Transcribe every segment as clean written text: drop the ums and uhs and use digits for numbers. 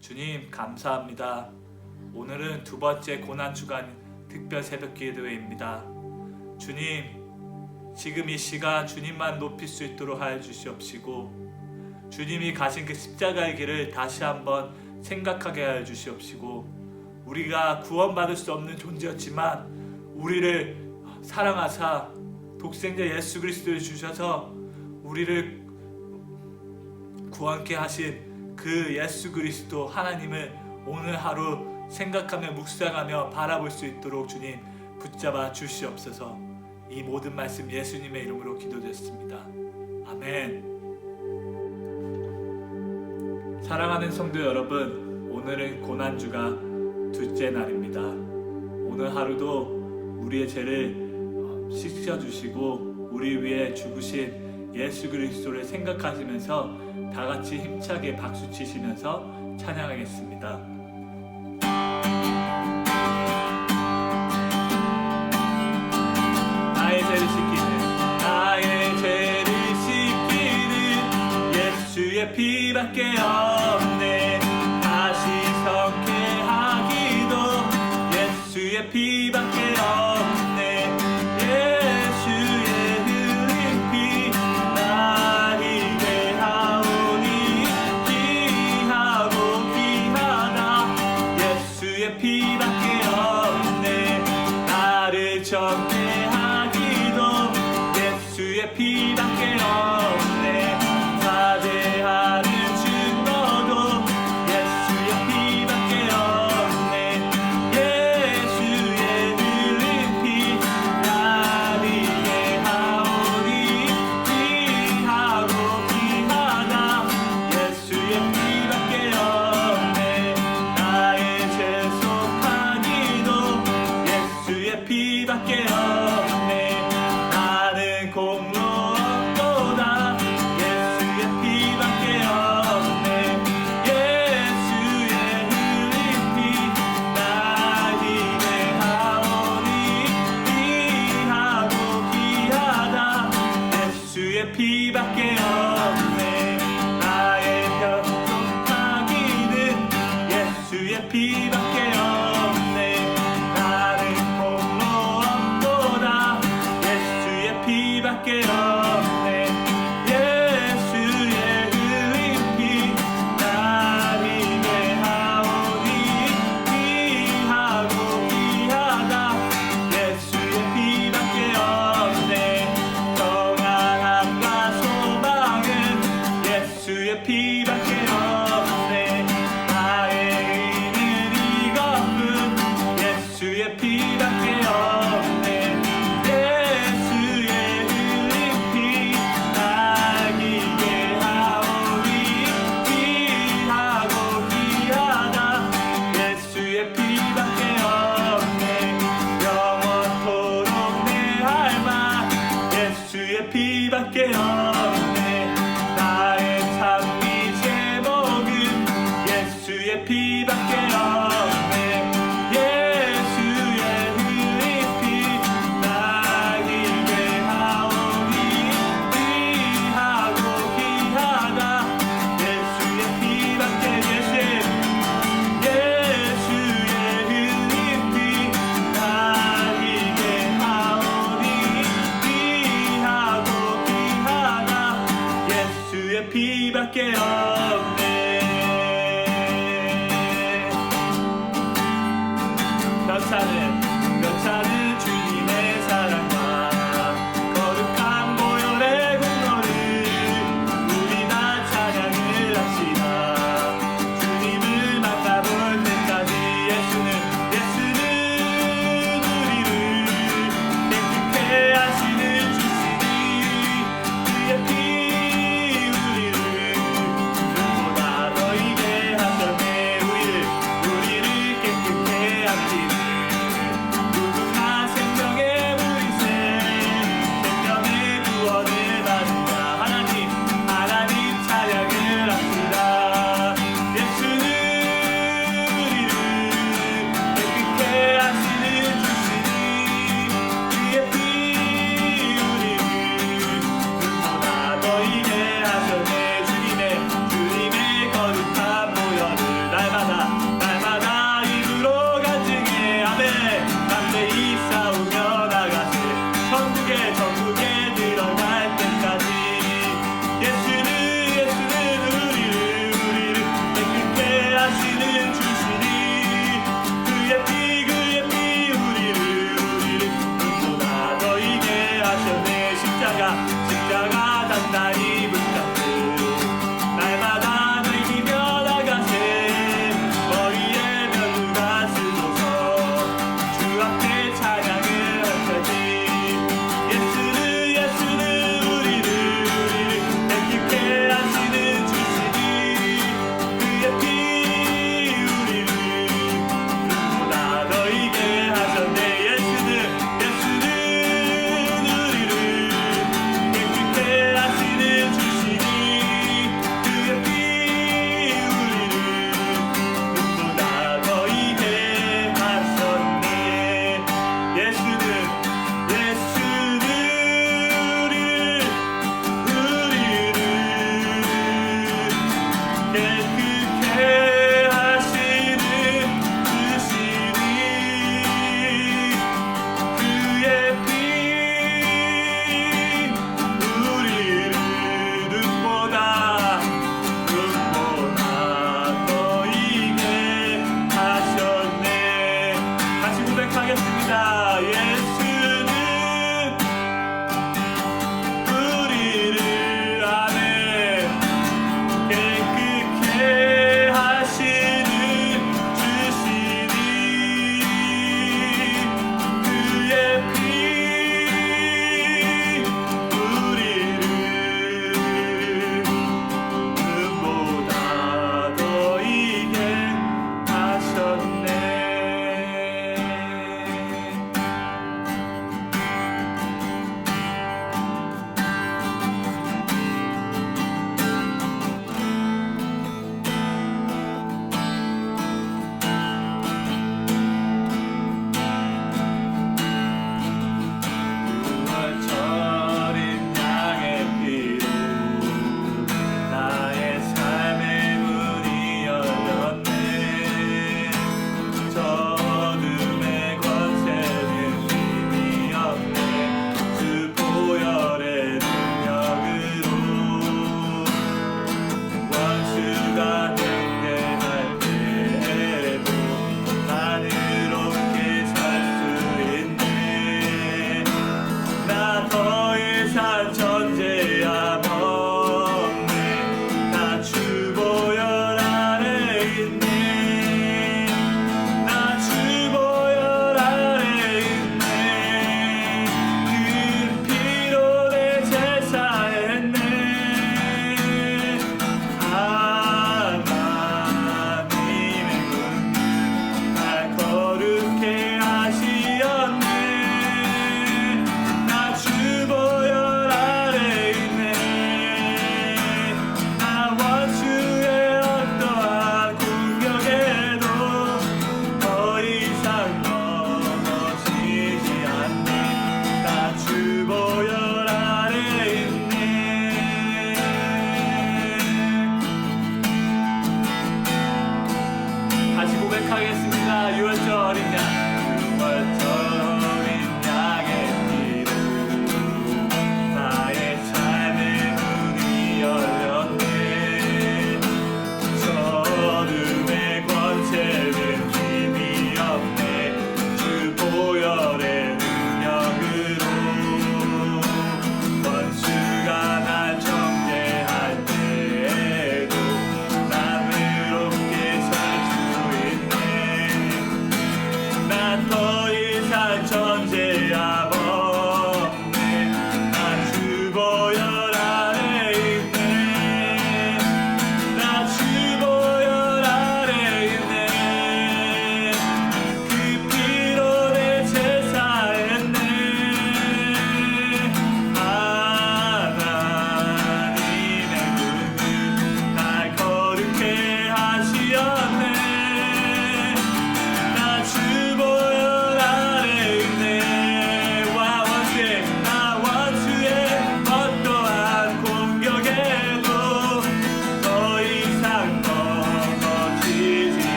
주님 감사합니다. 오늘은 두 번째 고난주간 특별 새벽 기도회입니다. 주님, 지금 이 시간 주님만 높일 수 있도록 하여 주시옵시고, 주님이 가신 그 십자가의 길을 다시 한번 생각하게 하여 주시옵시고, 우리가 구원받을 수 없는 존재였지만 우리를 사랑하사 독생자 예수 그리스도를 주셔서 우리를 구원케 하신 그 예수 그리스도 하나님을 오늘 하루 생각하며 묵상하며 바라볼 수 있도록 주님 붙잡아 주시옵소서. 이 모든 말씀 예수님의 이름으로 기도드렸습니다. 아멘. 사랑하는 성도 여러분, 오늘은 고난주가 둘째 날입니다. 오늘 하루도 우리의 죄를 씻어주시고 우리 위해 죽으신 예수 그리스도를 생각하시면서 다 같이 힘차게 박수 치시면서 찬양하겠습니다. 나의 죄를 씻기는 예수의 피밖에 없네. 다시 성케 하기도 예수의 피밖에 없네. 피밖에 없네. 나를 정죄하기도 예수의 피밖에 없네. 사죄하는 증거도 예수의 피밖에 없네. 예수의 흘린 피 날 위해 하오니 귀하고 귀하다. 예수의 피밖에 없네. 나의 죄 피밖에 없네. 나는 공로 없도다. 예수의 피밖에 없네. 예수의 흘린 피 날 위해 하오니 귀하고 귀하다. 예수의 피밖에 없네. 나의 평속하기는 예수의 피밖에 없네. 피밖에 없네. 예수의 흘린 피 날 위해 하오니 귀하고 귀하다. 예수의 피밖에 없네. 평안함과 소망은 예수의 피밖에 없네. 나의 의는 이것뿐 예수의 피밖에 없네. 피밖에 없네. 나의 찬미 제목은 예수의 피밖에 없네. 예수의 흘린 피 날 위해 하오니 귀하고 귀하다. 예수의 피밖에 예수의 흘린 피 날 위해 하오니 귀하고 귀하다. 예수의 피밖에 없네. 몇 차는 주님의 사랑과 거룩한 보혈의 공로를 우리 다 찬양을 합시다. 주님을 만나볼 때까지 예수는 우리를 행복해 하시는 주시니 그의 피 우리를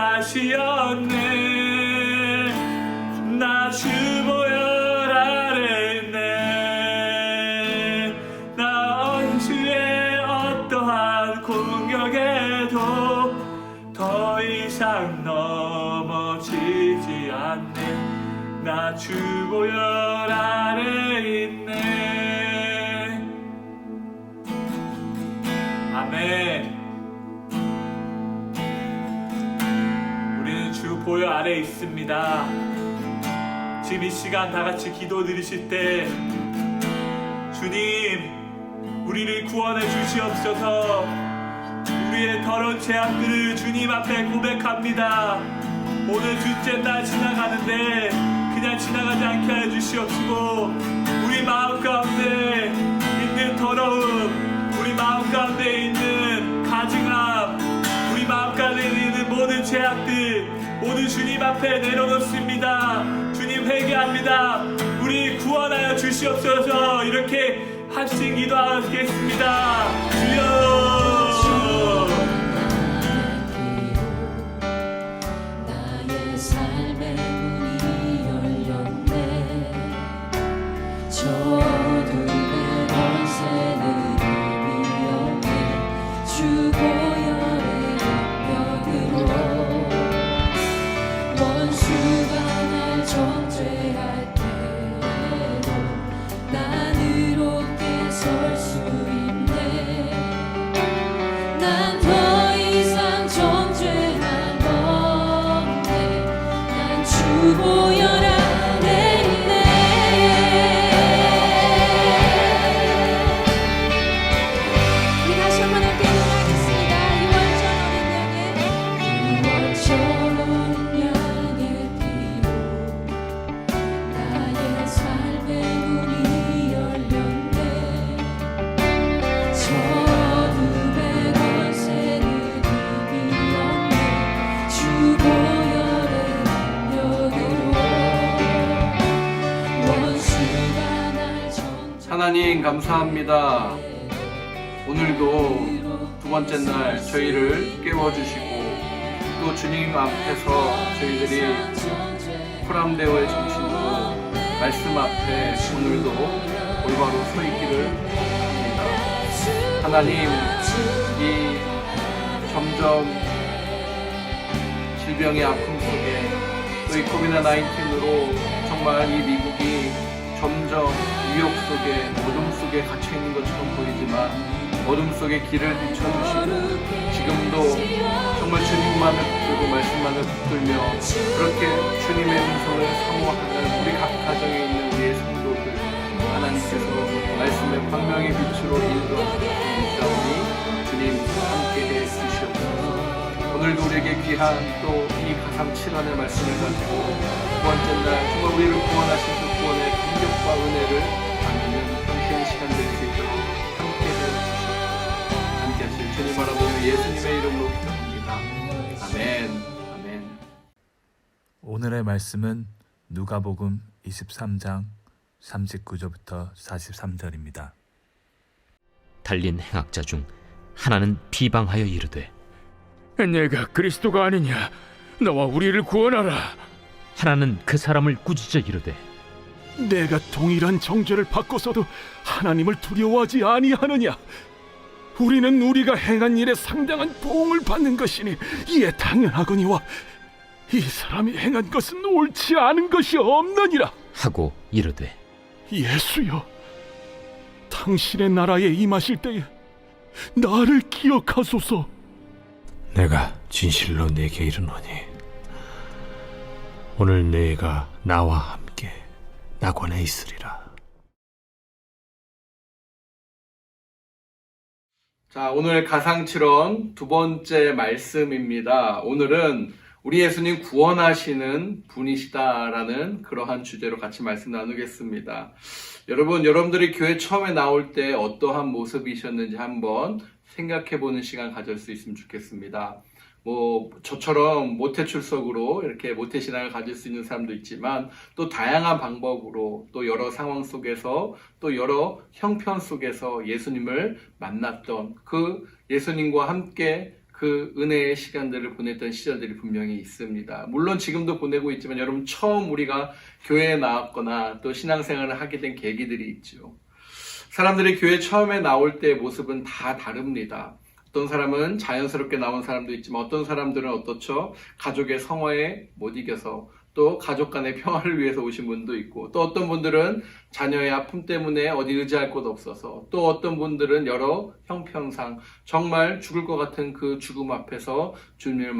구원하시었네. 나 주 보혈 아래 있네. 나 언주의 어떠한 공격에도 더 이상 넘어지지 않네. 나 주 보혈 아래 있네. 아멘. 우리는 주 보혈 아래 있습니다. 지금 이 시간 다 같이 기도 드리실 때 주님, 우리를 구원해 주시옵소서. 우리의 더러운 죄악들을 주님 앞에 고백합니다. 오늘 둘째 날 지나가는데 그냥 지나가지 않게 하여 주시옵시고, 우리 마음 가운데 있는 더러움, 우리 마음 가운데 있는 가증함, 우리 마음 가운데 있는 모든 죄악들 모두 주님 앞에 내려놓습니다. 주님 회개합니다. 우리 구원하여 주시옵소서. 이렇게 합심 기도하겠습니다. 주여. 하나님 감사합니다. 오늘도 두 번째 날 저희를 깨워주시고 또 주님 앞에서 저희들이 포람되어의 정신으로 말씀 앞에 오늘도 올바로 서 있기를 합니다. 하나님, 이 점점 질병의 아픔 속에 또 이 코비드-19으로 정말 이 미국이 점점 위협 속에, 어둠 속에 갇혀있는 것처럼 보이지만 어둠 속에 길을 비춰주시고 지금도 정말 주님만을 붙들고 말씀만을 붙들며 그렇게 주님의 음성을 사모하는 우리 각 가정에 있는 우리의 성도들, 하나님께서 말씀의 광명의 빛으로 인도하시옵소서. 주님 함께해 주시옵소서. 오늘도 우리에게 귀한 또 이 가상 7안의 말씀을 가지고 두 번째 날 정말 우리를 구원하신 그 구원의 감격과 은혜를 나누는 당신의 시간 될 수 있도록 함께해 주시옵소서. 함께 하실 주님 바라보며 예수님의 이름으로 기도합니다. 아멘. 아멘. 오늘의 말씀은 누가복음 23장 39절부터 43절입니다. 달린 행악자 중 하나는 비방하여 이르되 내가 그리스도가 아니냐? 너와 우리를 구원하라. 하나는 그 사람을 꾸짖어 이르되 내가 동일한 정죄를 받고서도 하나님을 두려워하지 아니하느냐? 우리는 우리가 행한 일에 상당한 보응을 받는 것이니 이에 당연하거니와 이 사람이 행한 것은 옳지 않은 것이 없느니라 하고 이르되 예수여, 당신의 나라에 임하실 때에 나를 기억하소서. 내가 진실로 네게 이르노니 오늘 네가 나와 함께 낙원에 있으리라. 자, 오늘 가상칠언 두 번째 말씀입니다. 오늘은 우리 예수님 구원하시는 분이시다라는 그러한 주제로 같이 말씀 나누겠습니다. 여러분들이 교회 처음에 나올 때 어떠한 모습이셨는지 한번 생각해보는 시간 가질 수 있으면 좋겠습니다. 저처럼 모태 출석으로 이렇게 모태 신앙을 가질 수 있는 사람도 있지만 또 다양한 방법으로 또 여러 상황 속에서 또 여러 형편 속에서 예수님을 만났던 그 예수님과 함께 그 은혜의 시간들을 보냈던 시절들이 분명히 있습니다. 물론 지금도 보내고 있지만 여러분 처음 우리가 교회에 나왔거나 또 신앙생활을 하게 된 계기들이 있죠. 사람들이 교회 처음에 나올 때의 모습은 다 다릅니다. 어떤 사람은 자연스럽게 나온 사람도 있지만 어떤 사람들은 어떻죠? 가족의 성화에 못 이겨서 또 가족 간의 평화를 위해서 오신 분도 있고 또 어떤 분들은 자녀의 아픔 때문에 어디 의지할 곳 없어서 또 어떤 분들은 여러 형편상 정말 죽을 것 같은 그 죽음 앞에서 주님을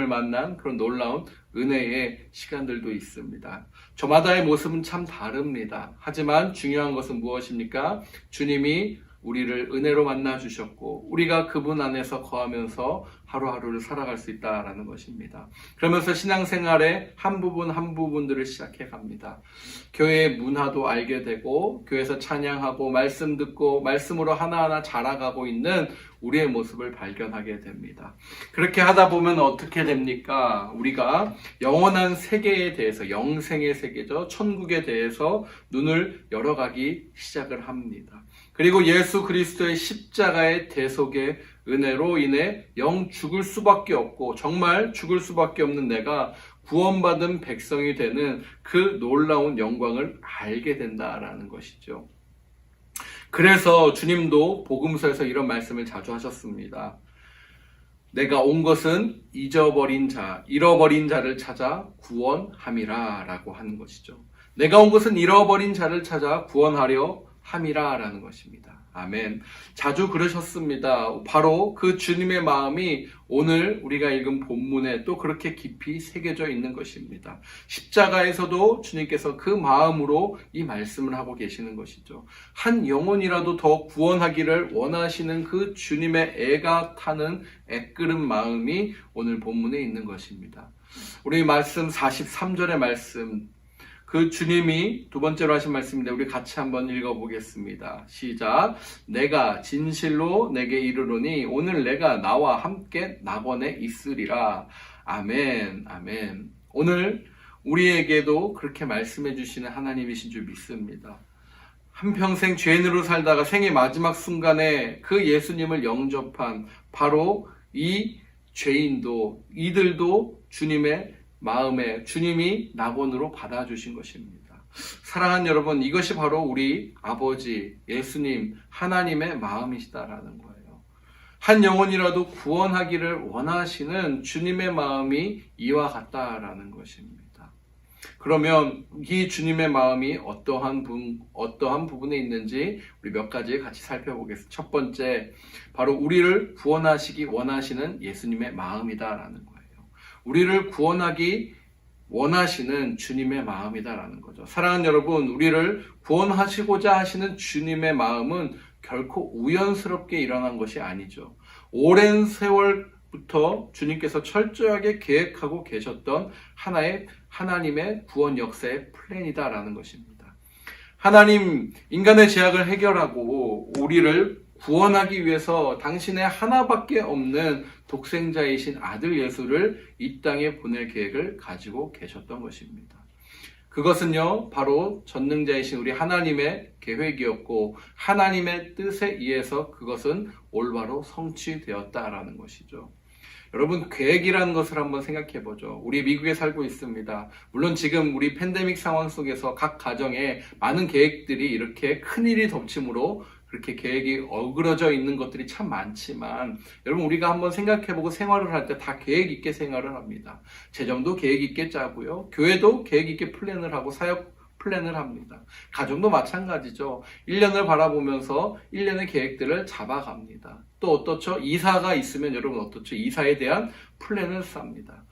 만난 그런 놀라운 은혜의 시간들도 있습니다. 저마다의 모습은 참 다릅니다. 하지만 중요한 것은 무엇입니까? 주님이 우리를 은혜로 만나주셨고 우리가 그분 안에서 거하면서 하루하루를 살아갈 수 있다라는 것입니다. 그러면서 신앙생활의 한 부분들을 시작해 갑니다. 교회의 문화도 알게 되고 교회에서 찬양하고 말씀 듣고 말씀으로 하나하나 자라가고 있는 우리의 모습을 발견하게 됩니다. 그렇게 하다 보면 어떻게 됩니까? 우리가 영원한 세계에 대해서 영생의 세계죠. 천국에 대해서 눈을 열어가기 시작을 합니다. 그리고 예수 그리스도의 십자가의 대속의 은혜로 인해 영 죽을 수밖에 없고 정말 죽을 수밖에 없는 내가 구원받은 백성이 되는 그 놀라운 영광을 알게 된다라는 것이죠. 그래서 주님도 복음서에서 이런 말씀을 자주 하셨습니다. 내가 온 것은 잃어버린 자를 찾아 구원함이라 라고 하는 것이죠. 내가 온 것은 잃어버린 자를 찾아 구원하려 함이라 라는 것입니다. 아멘. 자주 그러셨습니다. 바로 그 주님의 마음이 오늘 우리가 읽은 본문에 또 그렇게 깊이 새겨져 있는 것입니다. 십자가에서도 주님께서 그 마음으로 이 말씀을 하고 계시는 것이죠. 한 영혼이라도 더 구원하기를 원하시는 그 주님의 애가 타는 애끓은 마음이 오늘 본문에 있는 것입니다. 우리 말씀 43절의 말씀, 그 주님이 두 번째로 하신 말씀인데 우리 같이 한번 읽어보겠습니다. 시작. 내가 진실로 내게 이르노니 오늘 내가 나와 함께 낙원에 있으리라. 아멘. 아멘. 오늘 우리에게도 그렇게 말씀해 주시는 하나님이신 줄 믿습니다. 한평생 죄인으로 살다가 생의 마지막 순간에 그 예수님을 영접한 바로 이 죄인도 이들도 주님의 마음에 주님이 낙원으로 받아주신 것입니다. 사랑하는 여러분, 이것이 바로 우리 아버지 예수님 하나님의 마음이시다라는 거예요. 한 영혼이라도 구원하기를 원하시는 주님의 마음이 이와 같다라는 것입니다. 그러면 이 주님의 마음이 어떠한 부분에 있는지 우리 몇 가지 같이 살펴보겠습니다. 첫 번째, 바로 우리를 구원하시기 원하시는 예수님의 마음이다라는 거예요. 우리를 구원하기 원하시는 주님의 마음이다라는 거죠. 사랑하는 여러분, 우리를 구원하시고자 하시는 주님의 마음은 결코 우연스럽게 일어난 것이 아니죠. 오랜 세월부터 주님께서 철저하게 계획하고 계셨던 하나님의 구원 역사의 플랜이다라는 것입니다. 하나님, 인간의 죄악을 해결하고 우리를 구원하기 위해서 당신의 하나밖에 없는 독생자이신 아들 예수를 이 땅에 보낼 계획을 가지고 계셨던 것입니다. 그것은요, 바로 전능자이신 우리 하나님의 계획이었고 하나님의 뜻에 의해서 그것은 올바로 성취되었다라는 것이죠. 여러분, 계획이라는 것을 한번 생각해 보죠. 우리 미국에 살고 있습니다. 물론 지금 우리 팬데믹 상황 속에서 각 가정에 많은 계획들이 이렇게 큰일이 덮침으로 그렇게 계획이 어그러져 있는 것들이 참 많지만 여러분, 우리가 한번 생각해보고 생활을 할 때 다 계획 있게 생활을 합니다. 재정도 계획 있게 짜고요. 교회도 계획 있게 플랜을 하고 사역 플랜을 합니다. 가정도 마찬가지죠. 1년을 바라보면서 1년의 계획들을 잡아갑니다. 또 어떻죠? 이사가 있으면 여러분 어떻죠? 이사에 대한 플랜을 쌉니다.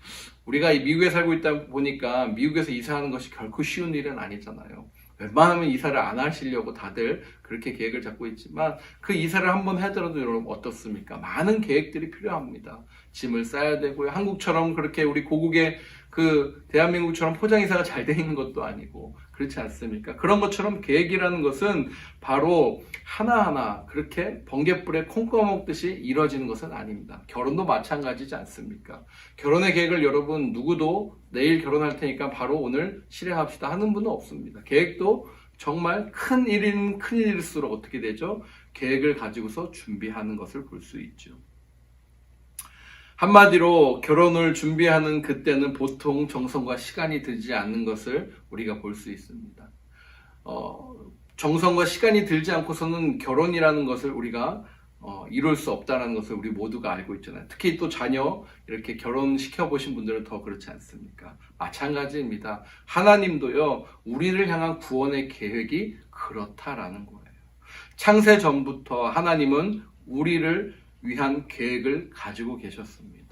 우리가 미국에 살고 있다 보니까 미국에서 이사하는 것이 결코 쉬운 일은 아니잖아요. 웬만하면 이사를 안 하시려고 다들 그렇게 계획을 잡고 있지만 그 이사를 한번 하더라도 여러분 어떻습니까? 많은 계획들이 필요합니다. 짐을 싸야 되고요. 한국처럼 그렇게 우리 고국의 그 대한민국처럼 포장이사가 잘 돼 있는 것도 아니고 그렇지 않습니까? 그런 것처럼 계획이라는 것은 바로 하나하나 그렇게 번갯불에 콩 꺼먹듯이 이루어지는 것은 아닙니다. 결혼도 마찬가지지 않습니까? 결혼의 계획을 여러분 누구도 내일 결혼할 테니까 바로 오늘 실행합시다 하는 분은 없습니다. 계획도 정말 큰 일일수록 어떻게 되죠? 계획을 가지고서 준비하는 것을 볼 수 있죠. 한마디로 결혼을 준비하는 그때는 보통 정성과 시간이 들지 않는 것을 우리가 볼 수 있습니다. 정성과 시간이 들지 않고서는 결혼이라는 것을 우리가 이룰 수 없다는 것을 우리 모두가 알고 있잖아요. 특히 또 자녀 이렇게 결혼시켜 보신 분들은 더 그렇지 않습니까? 마찬가지입니다. 하나님도요, 우리를 향한 구원의 계획이 그렇다라는 거예요. 창세 전부터 하나님은 우리를 위한 계획을 가지고 계셨습니다.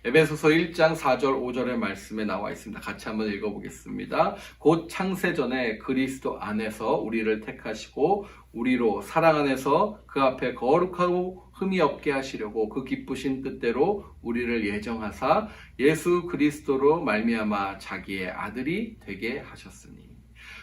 에베소서 1장 4절 5절의 말씀에 나와 있습니다. 같이 한번 읽어보겠습니다. 곧 창세 전에 그리스도 안에서 우리를 택하시고 우리로 사랑 안에서 그 앞에 거룩하고 흠이 없게 하시려고 그 기쁘신 뜻대로 우리를 예정하사 예수 그리스도로 말미암아 자기의 아들이 되게 하셨으니.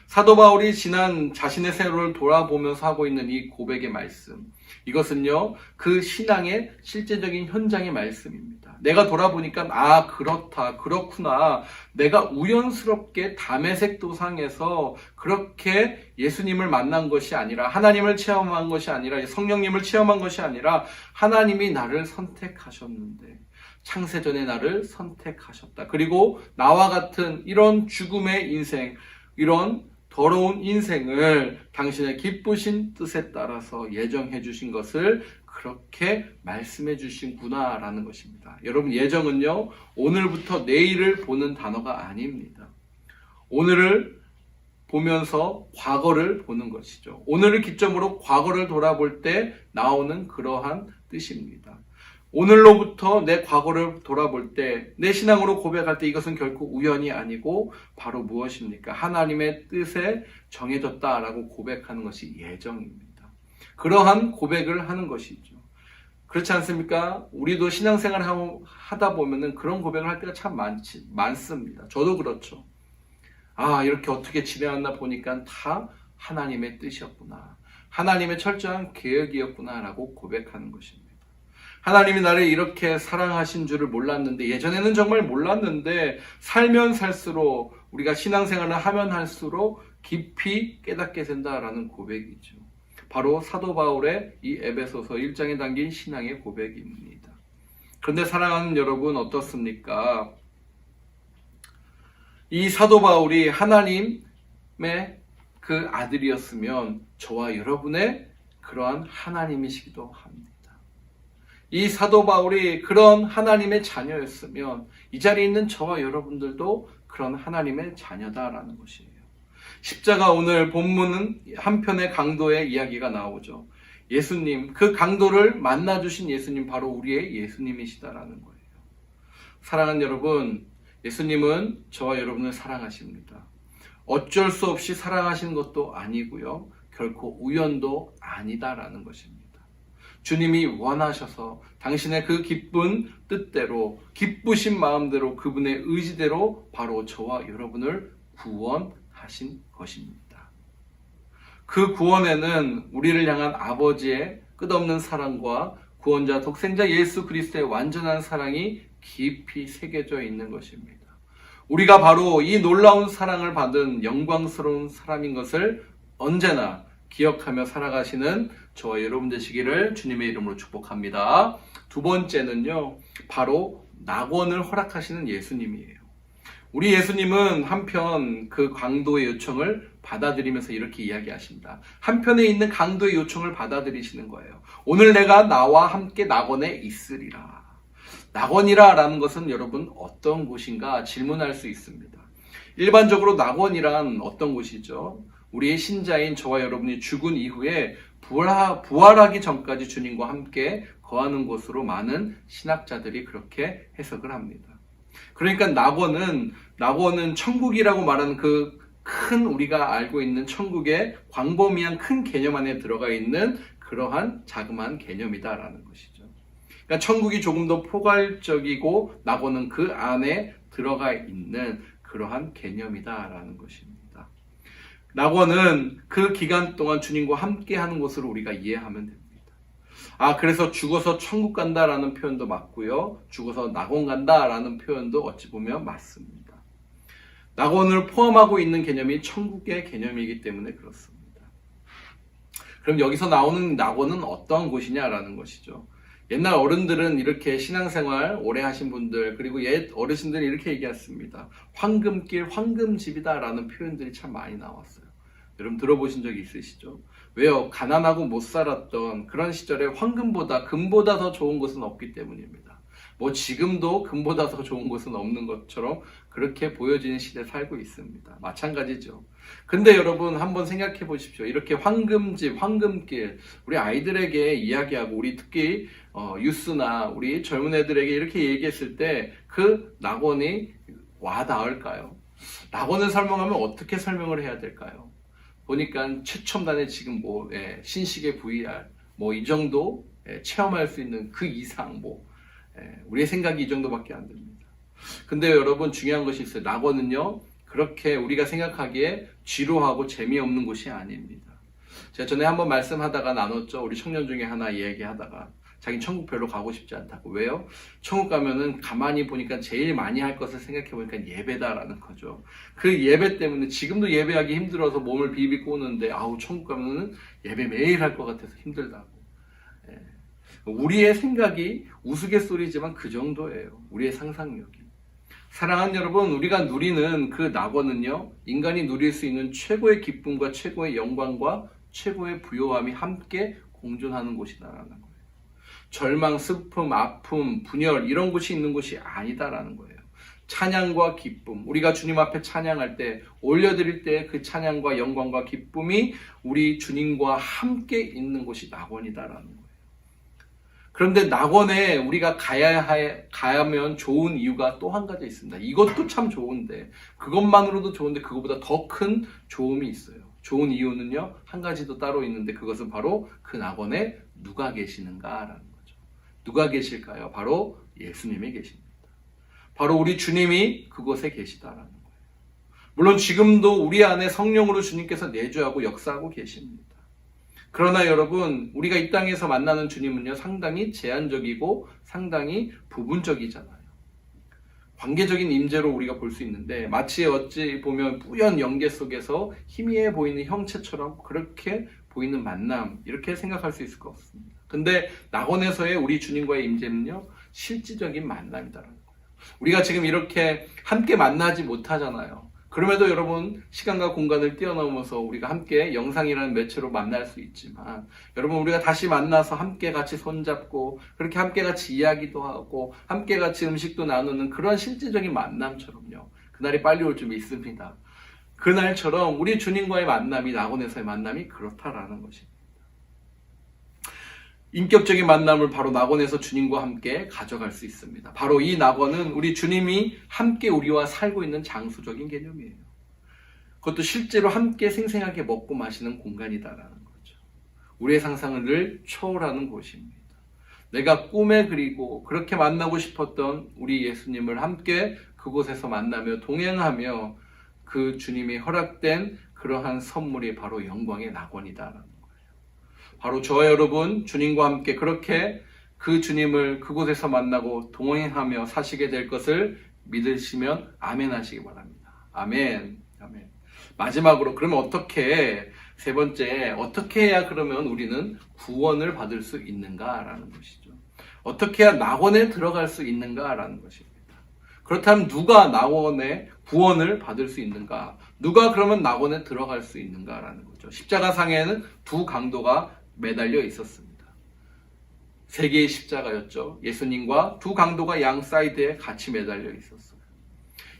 사도 바울이 지난 자신의 세월을 돌아보면서 하고 있는 이 고백의 말씀, 이것은요, 그 신앙의 실제적인 현장의 말씀입니다. 내가 돌아보니까 그렇다, 그렇구나. 내가 우연스럽게 다메섹 도상에서 그렇게 예수님을 만난 것이 아니라, 하나님을 체험한 것이 아니라, 성령님을 체험한 것이 아니라 하나님이 나를 선택하셨는데, 창세전에 나를 선택하셨다. 그리고 나와 같은 이런 죽음의 인생, 이런 더러운 인생을 당신의 기쁘신 뜻에 따라서 예정해 주신 것을 그렇게 말씀해 주신구나라는 것입니다. 여러분, 예정은요, 오늘부터 내일을 보는 단어가 아닙니다. 오늘을 보면서 과거를 보는 것이죠. 오늘을 기점으로 과거를 돌아볼 때 나오는 그러한 뜻입니다. 오늘로부터 내 과거를 돌아볼 때, 내 신앙으로 고백할 때 이것은 결코 우연이 아니고 바로 무엇입니까? 하나님의 뜻에 정해졌다라고 고백하는 것이 예정입니다. 그러한 고백을 하는 것이죠. 그렇지 않습니까? 우리도 신앙생활을 하다 보면은 그런 고백을 할 때가 참 많습니다. 저도 그렇죠. 이렇게 어떻게 지내왔나 보니까 다 하나님의 뜻이었구나. 하나님의 철저한 계획이었구나라고 고백하는 것입니다. 하나님이 나를 이렇게 사랑하신 줄을 몰랐는데, 예전에는 정말 몰랐는데, 살면 살수록, 우리가 신앙생활을 하면 할수록 깊이 깨닫게 된다라는 고백이죠. 바로 사도 바울의 이 에베소서 1장에 담긴 신앙의 고백입니다. 그런데 사랑하는 여러분, 어떻습니까? 이 사도 바울이 하나님의 그 아들이었으면 저와 여러분의 그러한 하나님이시기도 합니다. 이 사도 바울이 그런 하나님의 자녀였으면 이 자리에 있는 저와 여러분들도 그런 하나님의 자녀다라는 것이에요. 십자가 오늘 본문은 한편의 강도의 이야기가 나오죠. 예수님, 그 강도를 만나주신 예수님, 바로 우리의 예수님이시다라는 거예요. 사랑하는 여러분, 예수님은 저와 여러분을 사랑하십니다. 어쩔 수 없이 사랑하시는 것도 아니고요, 결코 우연도 아니다라는 것입니다. 주님이 원하셔서 당신의 그 기쁜 뜻대로, 기쁘신 마음대로, 그분의 의지대로 바로 저와 여러분을 구원하신 것입니다. 그 구원에는 우리를 향한 아버지의 끝없는 사랑과 구원자 독생자 예수 그리스도의 완전한 사랑이 깊이 새겨져 있는 것입니다. 우리가 바로 이 놀라운 사랑을 받은 영광스러운 사람인 것을 언제나 기억하며 살아가시는 저와 여러분 되시기를 주님의 이름으로 축복합니다. 두 번째는요, 바로 낙원을 허락하시는 예수님이에요. 우리 예수님은 한편 그 강도의 요청을 받아들이면서 이렇게 이야기하십니다. 한편에 있는 강도의 요청을 받아들이시는 거예요. 오늘 내가 나와 함께 낙원에 있으리라. 낙원이라 라는 것은 여러분 어떤 곳인가 질문할 수 있습니다. 일반적으로 낙원이란 어떤 곳이죠? 우리의 신자인 저와 여러분이 죽은 이후에 부활하기 전까지 주님과 함께 거하는 곳으로 많은 신학자들이 그렇게 해석을 합니다. 그러니까 낙원은 천국이라고 말하는 그 큰 우리가 알고 있는 천국의 광범위한 큰 개념 안에 들어가 있는 그러한 자그마한 개념이다라는 것이죠. 그러니까 천국이 조금 더 포괄적이고 낙원은 그 안에 들어가 있는 그러한 개념이다라는 것입니다. 낙원은 그 기간 동안 주님과 함께 하는 곳으로 우리가 이해하면 됩니다. 그래서 죽어서 천국 간다라는 표현도 맞고요. 죽어서 낙원 간다라는 표현도 어찌 보면 맞습니다. 낙원을 포함하고 있는 개념이 천국의 개념이기 때문에 그렇습니다. 그럼 여기서 나오는 낙원은 어떠한 곳이냐라는 것이죠. 옛날 어른들은 이렇게 신앙생활 오래 하신 분들, 그리고 옛 어르신들이 이렇게 얘기했습니다. 황금길, 황금집이다 라는 표현들이 참 많이 나왔어요. 여러분 들어보신 적 있으시죠? 왜요? 가난하고 못 살았던 그런 시절에 황금보다, 금보다 더 좋은 것은 없기 때문입니다. 뭐 지금도 금보다 더 좋은 것은 없는 것처럼 그렇게 보여지는 시대에 살고 있습니다. 마찬가지죠. 근데 여러분 한번 생각해 보십시오. 이렇게 황금집, 황금길, 우리 아이들에게 이야기하고, 우리 특히 유스나 우리 젊은 애들에게 이렇게 얘기했을 때 그 낙원이 와 닿을까요? 낙원을 설명하면 어떻게 설명을 해야 될까요? 보니까 최첨단의 지금 뭐 신식의 VR 뭐 이 정도 체험할 수 있는 그 이상 뭐 우리의 생각이 이 정도밖에 안 됩니다. 근데 여러분 중요한 것이 있어요. 낙원은요 그렇게 우리가 생각하기에 지루하고 재미없는 곳이 아닙니다. 제가 전에 한번 말씀하다가 나눴죠. 우리 청년 중에 하나 이야기하다가 자기 천국 별로 가고 싶지 않다고. 왜요? 천국 가면은 가만히 보니까 제일 많이 할 것을 생각해 보니까 예배다라는 거죠. 그 예배 때문에 지금도 예배하기 힘들어서 몸을 비비 꼬는데 아우 천국 가면은 예배 매일 할 것 같아서 힘들다고. 우리의 생각이 우스갯소리지만 그 정도예요. 우리의 상상력이. 사랑하는 여러분, 우리가 누리는 그 낙원은요 인간이 누릴 수 있는 최고의 기쁨과 최고의 영광과 최고의 부요함이 함께 공존하는 곳이다라는 거예요. 절망, 슬픔, 아픔, 분열 이런 곳이 있는 곳이 아니다라는 거예요. 찬양과 기쁨, 우리가 주님 앞에 찬양할 때, 올려드릴 때 그 찬양과 영광과 기쁨이 우리 주님과 함께 있는 곳이 낙원이다라는 거예요. 그런데 낙원에 우리가 가야면 좋은 이유가 또 한 가지 있습니다. 이것도 참 좋은데, 그것만으로도 좋은데 그것보다 더 큰 좋음이 있어요. 좋은 이유는요 한 가지도 따로 있는데, 그것은 바로 그 낙원에 누가 계시는가라는 거죠. 누가 계실까요? 바로 예수님이 계십니다. 바로 우리 주님이 그곳에 계시다라는 거예요. 물론 지금도 우리 안에 성령으로 주님께서 내주하고 역사하고 계십니다. 그러나 여러분, 우리가 이 땅에서 만나는 주님은요 상당히 제한적이고 상당히 부분적이잖아요. 관계적인 임재로 우리가 볼 수 있는데, 마치 어찌 보면 뿌연 연계 속에서 희미해 보이는 형체처럼 그렇게 보이는 만남, 이렇게 생각할 수 있을 것 같습니다. 근데 낙원에서의 우리 주님과의 임재는요 실질적인 만남이다라는 거예요. 우리가 지금 이렇게 함께 만나지 못하잖아요. 그럼에도 여러분 시간과 공간을 뛰어넘어서 우리가 함께 영상이라는 매체로 만날 수 있지만, 여러분 우리가 다시 만나서 함께 같이 손잡고 그렇게 함께 같이 이야기도 하고 함께 같이 음식도 나누는 그런 실질적인 만남처럼요 그날이 빨리 올 줄 믿습니다. 그날처럼 우리 주님과의 만남이, 낙원에서의 만남이 그렇다라는 것입니다. 인격적인 만남을 바로 낙원에서 주님과 함께 가져갈 수 있습니다. 바로 이 낙원은 우리 주님이 함께 우리와 살고 있는 장소적인 개념이에요. 그것도 실제로 함께 생생하게 먹고 마시는 공간이다라는 거죠. 우리의 상상을 늘 초월하는 곳입니다. 내가 꿈에 그리고 그렇게 만나고 싶었던 우리 예수님을 함께 그곳에서 만나며 동행하며 그 주님이 허락된 그러한 선물이 바로 영광의 낙원이다라는 거예요. 바로 저와 여러분 주님과 함께 그렇게 그 주님을 그곳에서 만나고 동행하며 사시게 될 것을 믿으시면 아멘 하시기 바랍니다. 아멘. 아멘. 마지막으로 그러면 어떻게, 세 번째, 어떻게 해야 그러면 우리는 구원을 받을 수 있는가라는 것이죠. 어떻게 해야 낙원에 들어갈 수 있는가라는 것입니다. 그렇다면 누가 낙원에 구원을 받을 수 있는가? 누가 그러면 낙원에 들어갈 수 있는가라는 거죠. 십자가상에는 두 강도가 매달려 있었습니다. 세 개의 십자가였죠. 예수님과 두 강도가 양 사이드에 같이 매달려 있었어요.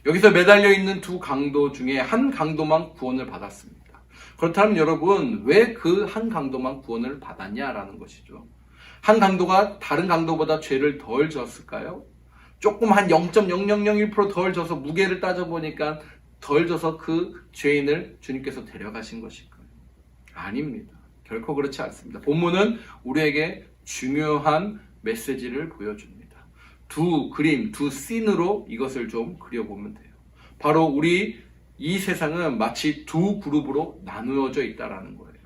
여기서 매달려 있는 두 강도 중에 한 강도만 구원을 받았습니다. 그렇다면 여러분, 왜 그 한 강도만 구원을 받았냐라는 것이죠. 한 강도가 다른 강도보다 죄를 덜 졌을까요? 조금 한 0.0001% 덜 져서 무게를 따져보니까 덜 져서 그 죄인을 주님께서 데려가신 것일까요? 아닙니다. 결코 그렇지 않습니다. 본문은 우리에게 중요한 메시지를 보여줍니다. 두 그림, 두 씬으로 이것을 좀 그려보면 돼요. 바로 우리 이 세상은 마치 두 그룹으로 나누어져 있다는 거예요.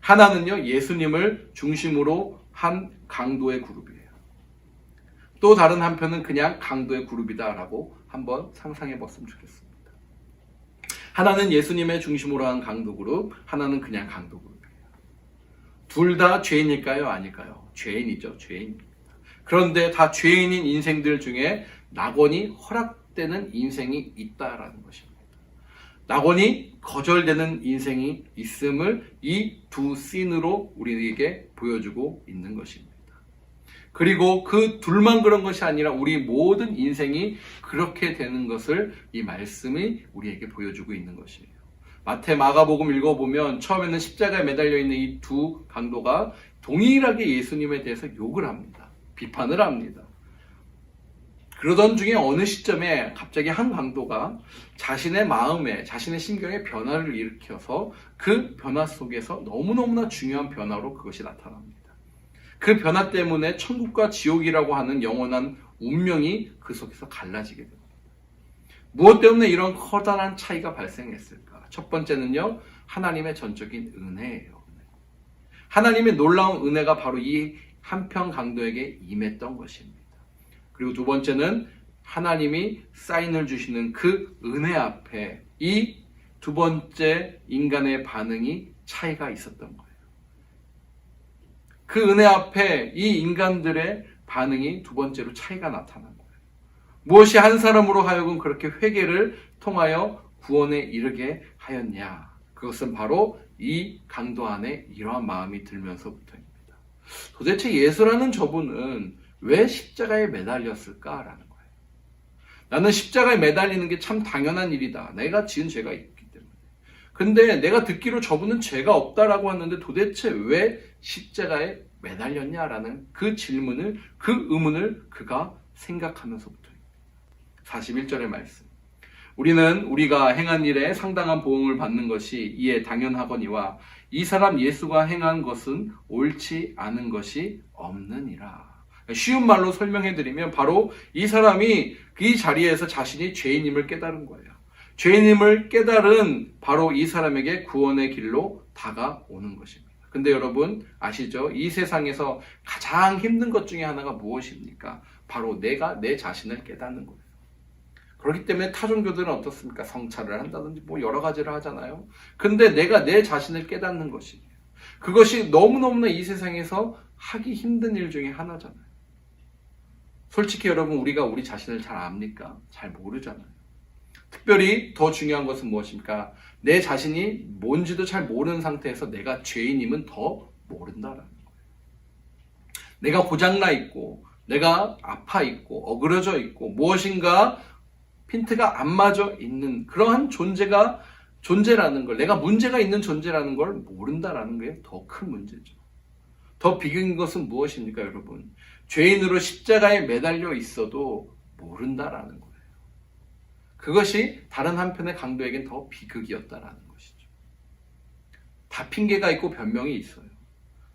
하나는요, 예수님을 중심으로 한 강도의 그룹이에요. 또 다른 한편은 그냥 강도의 그룹이다라고 한번 상상해 봤으면 좋겠습니다. 하나는 예수님의 중심으로 한 강도 그룹, 하나는 그냥 강도 그룹이에요. 둘 다 죄인일까요? 아닐까요? 죄인이죠. 죄인입니다. 그런데 다 죄인인 인생들 중에 낙원이 허락되는 인생이 있다라는 것입니다. 낙원이 거절되는 인생이 있음을 이 두 씬으로 우리에게 보여주고 있는 것입니다. 그리고 그 둘만 그런 것이 아니라 우리 모든 인생이 그렇게 되는 것을 이 말씀이 우리에게 보여주고 있는 것이에요. 마태, 마가복음 읽어보면 처음에는 십자가에 매달려 있는 이 두 강도가 동일하게 예수님에 대해서 욕을 합니다. 비판을 합니다. 그러던 중에 어느 시점에 갑자기 한 강도가 자신의 마음에, 자신의 심경에 변화를 일으켜서 그 변화 속에서 너무너무나 중요한 변화로 그것이 나타납니다. 그 변화 때문에 천국과 지옥이라고 하는 영원한 운명이 그 속에서 갈라지게 됩니다. 무엇 때문에 이런 커다란 차이가 발생했을까? 첫 번째는요, 하나님의 전적인 은혜예요. 하나님의 놀라운 은혜가 바로 이 한편 강도에게 임했던 것입니다. 그리고 두 번째는 하나님이 사인을 주시는 그 은혜 앞에 이 두 번째 인간의 반응이 차이가 있었던 거예요. 그 은혜 앞에 이 인간들의 반응이 두 번째로 차이가 나타난 거예요. 무엇이 한 사람으로 하여금 그렇게 회개를 통하여 구원에 이르게 하였냐? 그것은 바로 이 강도 안에 이러한 마음이 들면서부터입니다. 도대체 예수라는 저분은 왜 십자가에 매달렸을까라는 거예요. 나는 십자가에 매달리는 게 참 당연한 일이다. 내가 지은 죄가 있기 때문에. 근데 내가 듣기로 저분은 죄가 없다라고 하는데 도대체 왜 십자가에 매달렸냐라는 그 질문을, 그 의문을 그가 생각하면서부터입니다. 41절의 말씀. 우리는 우리가 행한 일에 상당한 보응을 받는 것이 이에 당연하거니와 이 사람 예수가 행한 것은 옳지 않은 것이 없느니라. 쉬운 말로 설명해드리면 바로 이 사람이 이 자리에서 자신이 죄인임을 깨달은 거예요. 죄인임을 깨달은 바로 이 사람에게 구원의 길로 다가오는 것입니다. 근데 여러분 아시죠? 이 세상에서 가장 힘든 것 중에 하나가 무엇입니까? 바로 내가 내 자신을 깨닫는 거예요. 그렇기 때문에 타 종교들은 어떻습니까? 성찰을 한다든지 뭐 여러 가지를 하잖아요. 근데 내가 내 자신을 깨닫는 것이에요. 그것이 너무너무나 이 세상에서 하기 힘든 일 중에 하나잖아요. 솔직히 여러분 우리가 우리 자신을 잘 압니까? 잘 모르잖아요. 특별히 더 중요한 것은 무엇입니까? 내 자신이 뭔지도 잘 모르는 상태에서 내가 죄인임은 더 모른다라는 거예요. 내가 고장나 있고 내가 아파 있고 어그러져 있고 무엇인가 핀트가 안 맞아 있는 그러한 존재라는 걸, 내가 문제가 있는 존재라는 걸 모른다라는 게 더 큰 문제죠. 더 비극인 것은 무엇입니까, 여러분? 죄인으로 십자가에 매달려 있어도 모른다라는 거예요. 그것이 다른 한편의 강도에겐 더 비극이었다라는 것이죠. 다 핑계가 있고 변명이 있어요.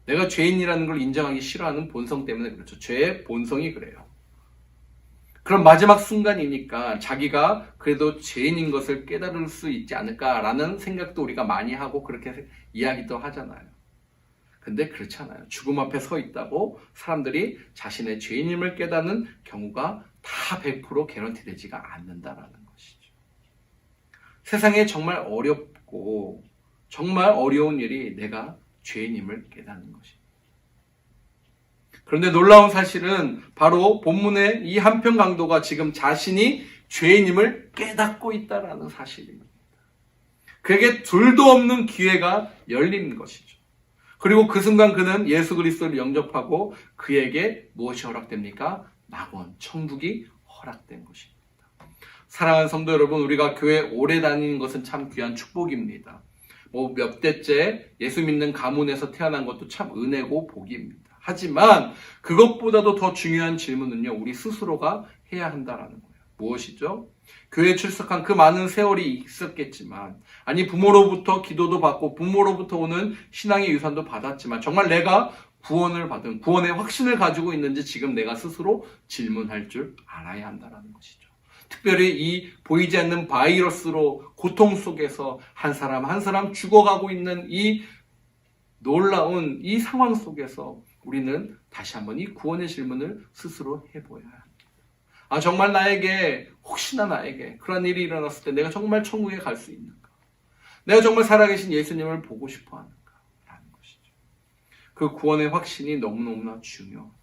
내가 죄인이라는 걸 인정하기 싫어하는 본성 때문에 그렇죠. 죄의 본성이 그래요. 그럼 마지막 순간이니까 자기가 그래도 죄인인 것을 깨달을 수 있지 않을까라는 생각도 우리가 많이 하고 그렇게 이야기도 하잖아요. 근데 그렇지 않아요. 죽음 앞에 서 있다고 사람들이 자신의 죄인임을 깨닫는 경우가 다 100% 개런티 되지가 않는다라는 것이죠. 세상에 정말 어렵고 정말 어려운 일이 내가 죄인임을 깨닫는 것입니다. 그런데 놀라운 사실은 바로 본문의 이 한편 강도가 지금 자신이 죄인임을 깨닫고 있다는 사실입니다. 그에게 둘도 없는 기회가 열린 것이죠. 그리고 그 순간 그는 예수 그리스도를 영접하고 그에게 무엇이 허락됩니까? 낙원, 천국이 허락된 것입니다. 사랑하는 성도 여러분, 우리가 교회 오래 다니는 것은 참 귀한 축복입니다. 몇 대째 예수 믿는 가문에서 태어난 것도 참 은혜고 복입니다. 하지만 그것보다도 더 중요한 질문은요, 우리 스스로가 해야 한다라는 거예요. 무엇이죠? 교회에 출석한 그 많은 세월이 있었겠지만, 아니 부모로부터 기도도 받고 부모로부터 오는 신앙의 유산도 받았지만 정말 내가 구원을 받은 구원의 확신을 가지고 있는지 지금 내가 스스로 질문할 줄 알아야 한다는 것이죠. 특별히 이 보이지 않는 바이러스로 고통 속에서 한 사람 한 사람 죽어가고 있는 이 놀라운 이 상황 속에서 우리는 다시 한번 이 구원의 질문을 스스로 해보아야 합니다. 정말 나에게, 혹시나 나에게 그런 일이 일어났을 때 내가 정말 천국에 갈 수 있는가? 내가 정말 살아계신 예수님을 보고 싶어 하는가? 라는 것이죠. 그 구원의 확신이 너무너무나 중요합니다.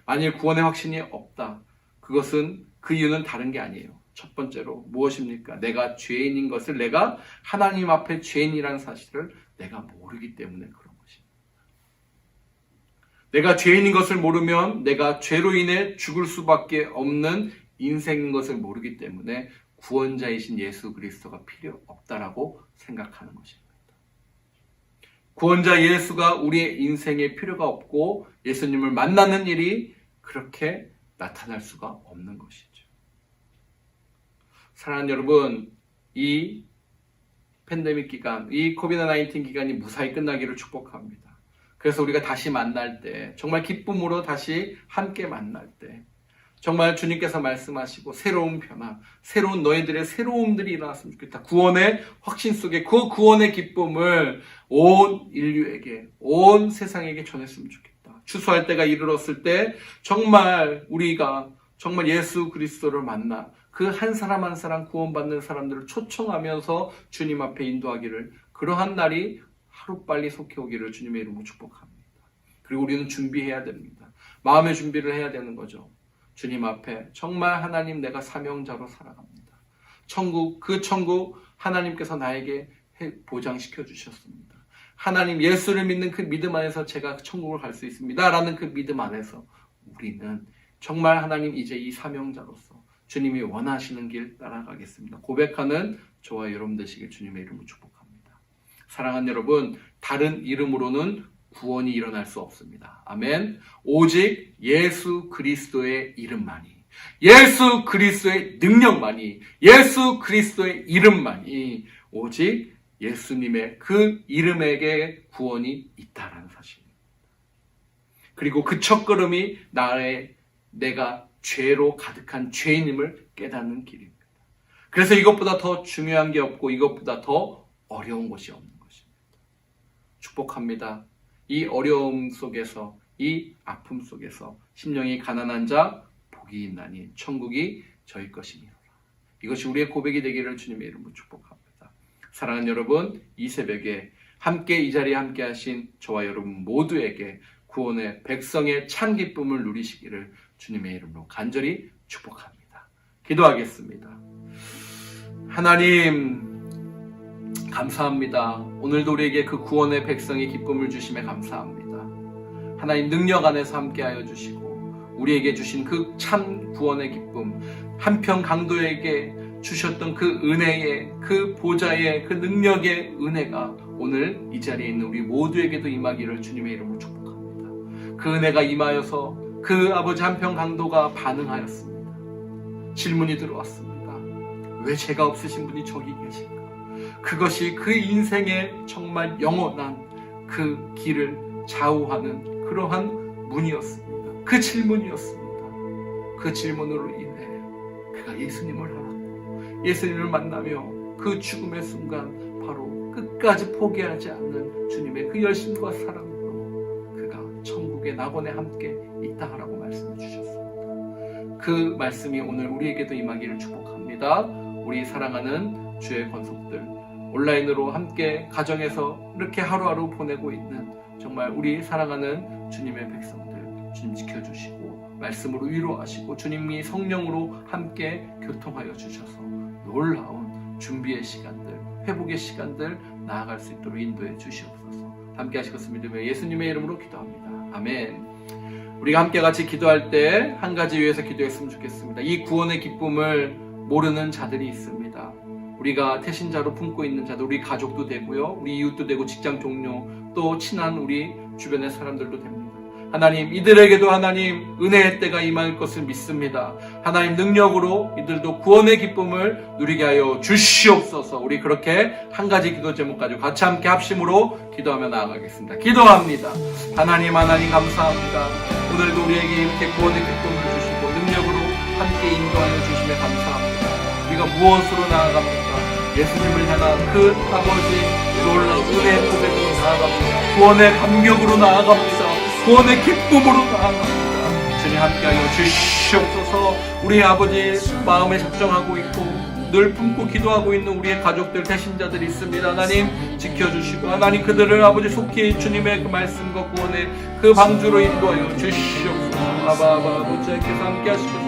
만일 구원의 확신이 없다. 그것은 그 이유는 다른 게 아니에요. 첫 번째로 무엇입니까? 내가 죄인인 것을, 내가 하나님 앞에 죄인이라는 사실을 내가 모르기 때문에 그런 것입니다. 내가 죄인인 것을 모르면 내가 죄로 인해 죽을 수밖에 없는 인생인 것을 모르기 때문에 구원자이신 예수 그리스도가 필요 없다라고 생각하는 것입니다. 구원자 예수가 우리의 인생에 필요가 없고 예수님을 만나는 일이 그렇게 나타날 수가 없는 것이죠. 사랑하는 여러분, 이 팬데믹 기간, 이 코비드-19 기간이 무사히 끝나기를 축복합니다. 그래서 우리가 다시 만날 때, 정말 기쁨으로 다시 함께 만날 때, 정말 주님께서 말씀하시고 새로운 변화, 새로운 너희들의 새로움들이 일어났으면 좋겠다. 구원의 확신 속에 그 구원의 기쁨을 온 인류에게, 온 세상에게 전했으면 좋겠다. 추수할 때가 이르렀을 때 정말 우리가 정말 예수 그리스도를 만나 그 한 사람 한 사람 구원받는 사람들을 초청하면서 주님 앞에 인도하기를, 그러한 날이 하루빨리 속해 오기를 주님의 이름으로 축복합니다. 그리고 우리는 준비해야 됩니다. 마음의 준비를 해야 되는 거죠. 주님 앞에 정말 하나님, 내가 사명자로 살아갑니다. 그 천국 하나님께서 나에게 보장시켜 주셨습니다. 하나님, 예수를 믿는 그 믿음 안에서 제가 천국을 갈 수 있습니다 라는 그 믿음 안에서 우리는 정말 하나님, 이제 이 사명자로서 주님이 원하시는 길 따라가겠습니다. 고백하는 저와 여러분 되시길 주님의 이름으로 축복합니다. 사랑하는 여러분, 다른 이름으로는 구원이 일어날 수 없습니다. 아멘. 오직 예수 그리스도의 이름만이, 예수 그리스도의 능력만이, 예수 그리스도의 이름만이, 오직 예수님의 그 이름에게 구원이 있다라는 사실입니다. 그리고 그 첫걸음이 내가 죄로 가득한 죄인임을 깨닫는 길입니다. 그래서 이것보다 더 중요한 게 없고 이것보다 더 어려운 것이 없는 것입니다. 축복합니다. 이 어려움 속에서, 이 아픔 속에서 심령이 가난한 자 복이 있나니 천국이 저희 것이니라. 이것이 우리의 고백이 되기를 주님의 이름으로 축복합니다. 사랑하는 여러분, 이 새벽에 함께 이 자리에 함께 하신 저와 여러분 모두에게 구원의 백성의 찬 기쁨을 누리시기를 주님의 이름으로 간절히 축복합니다. 기도하겠습니다. 하나님, 감사합니다. 오늘도 우리에게 그 구원의 백성의 기쁨을 주심에 감사합니다. 하나님, 능력 안에서 함께하여 주시고 우리에게 주신 그 참 구원의 기쁨, 한편 강도에게 주셨던 그 은혜의, 그 보좌의, 그 능력의 은혜가 오늘 이 자리에 있는 우리 모두에게도 임하기를 주님의 이름으로 축복합니다. 그 은혜가 임하여서 그 아버지 한편 강도가 반응하였습니다. 질문이 들어왔습니다. 왜 죄가 없으신 분이 저기 계실까? 그것이 그 인생의 정말 영원한 그 길을 좌우하는 그러한 문이었습니다. 그 질문이었습니다. 그 질문으로 인해 그가 예수님을 알았고 예수님을 만나며 그 죽음의 순간 바로 끝까지 포기하지 않는 주님의 그 열심과 사랑으로 그가 천국의 낙원에 함께 있다라고 말씀해 주셨습니다. 그 말씀이 오늘 우리에게도 임하기를 축복합니다. 우리 사랑하는 주의 권속들, 온라인으로 함께 가정에서 이렇게 하루하루 보내고 있는 정말 우리 사랑하는 주님의 백성들, 주님 지켜주시고 말씀으로 위로하시고 주님이 성령으로 함께 교통하여 주셔서 놀라운 준비의 시간들, 회복의 시간들 나아갈 수 있도록 인도해 주시옵소서. 함께 하실 것을 믿으며 예수님의 이름으로 기도합니다. 아멘. 우리가 함께 같이 기도할 때 한 가지 위해서 기도했으면 좋겠습니다. 이 구원의 기쁨을 모르는 자들이 있습니다. 우리가 태신자로 품고 있는 자들, 우리 가족도 되고요, 우리 이웃도 되고, 직장 동료, 또 친한 우리 주변의 사람들도 됩니다. 하나님, 이들에게도 하나님 은혜의 때가 임할 것을 믿습니다. 하나님, 능력으로 이들도 구원의 기쁨을 누리게 하여 주시옵소서. 우리 그렇게 한 가지 기도 제목 가지고 같이 함께 합심으로 기도하며 나아가겠습니다. 기도합니다. 하나님 감사합니다. 오늘도 우리에게 이렇게 구원의 기쁨을 주시고 능력으로 함께 인도하여 주시며 감사합니다. 우리가 무엇으로 나아갑니까? 예수님을 향한 그 아버지 놀라운 은혜의 고백으로 나아갑니다. 구원의 감격으로 나아갑니다. 구원의 기쁨으로 나아갑니다. 주님 함께하여 주시옵소서. 우리 아버지 마음에 작정하고 있고 늘 품고 기도하고 있는 우리의 가족들, 대신자들이 있습니다. 하나님 지켜주시고 하나님 그들을 아버지 속히 주님의 그 말씀과 구원의 그 방주로 인도하여 주시옵소서. 아바 아버지께서 함께 하시고